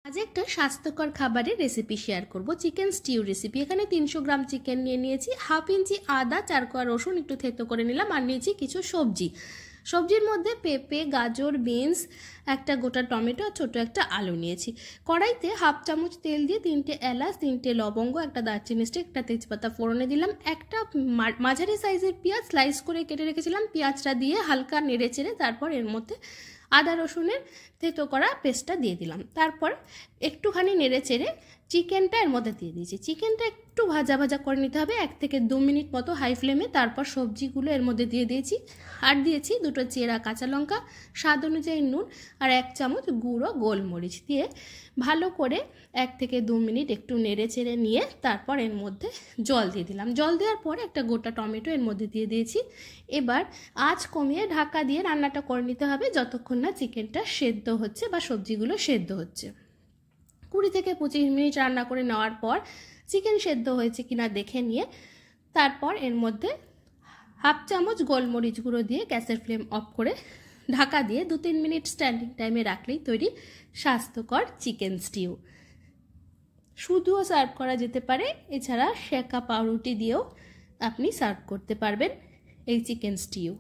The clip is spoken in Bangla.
আজ একটা স্বাস্থ্যকর খাবারের রেসিপি শেয়ার করব, চিকেন স্টিউ রেসিপি। এখানে 300 গ্রাম চিকেন নিয়ে নিয়েছি, হাফ ইঞ্চি আদা, 4 কোয়া রসুন একটু থেতো করে নিলাম, আর নিয়েছি কিছু সবজি। সবজির মধ্যে পেঁপে, গাজর, বিনস, একটা গোটা টমেটো আর ছোটো একটা আলু নিয়েছি। কড়াইতে হাফ চামচ তেল দিয়ে 3টে এলাচ, 3টে লবঙ্গ, একটা দারচিনি স্টিক, একটা তেজপাতা ফোড়নে দিলাম। একটা মাঝারি সাইজের পেঁয়াজ স্লাইস করে কেটে রেখেছিলাম, পেঁয়াজটা দিয়ে হালকা নেড়ে চেড়ে তারপর এর মধ্যে আদা রসুনের থেতো করা পেস্টটা দিয়ে দিলাম। তারপর একটুখানি নেড়ে চেড়ে চিকেনটা এর মধ্যে দিয়ে দিয়েছি। চিকেনটা একটু ভাজা ভাজা করে নিতে হবে, 1 থেকে 2 মিনিট মতো হাই ফ্লেমে। তারপর সবজিগুলো এর মধ্যে দিয়ে দিয়েছি, আর দিয়েছি 2টো চেরা কাঁচা লঙ্কা, স্বাদ অনুযায়ী নুন, আর 1 চামচ গুঁড়ো গোলমরিচ দিয়ে ভালো করে 1 থেকে 2 মিনিট একটু নেড়ে চেড়ে নিয়ে তারপর এর মধ্যে জল দিয়ে দিলাম। জল দেওয়ার পরে একটা গোটা টমেটো এর মধ্যে দিয়ে দিয়েছি। এবার আঁচ কমিয়ে ঢাকা দিয়ে রান্নাটা করে নিতে হবে যতক্ষণ না চিকেনটা সেদ্ধ হচ্ছে বা সবজিগুলো সেদ্ধ হচ্ছে। 20 থেকে 25 মিনিট রান্না করে নেওয়ার পর চিকেন সেদ্ধ হয়েছে কিনা দেখে নিয়ে তারপর এর মধ্যে হাফ চামচ গোলমরিচ গুঁড়ো দিয়ে গ্যাসের ফ্লেম অফ করে ঢাকা দিয়ে 2-3 মিনিট স্ট্যান্ডিং টাইমে রাখলেই তৈরি স্বাস্থ্যকর চিকেন স্টিউ। শুধুও সার্ভ করা যেতে পারে, এছাড়া সেকা পাউরুটি দিয়েও আপনি সার্ভ করতে পারবেন এই চিকেন স্টিউ।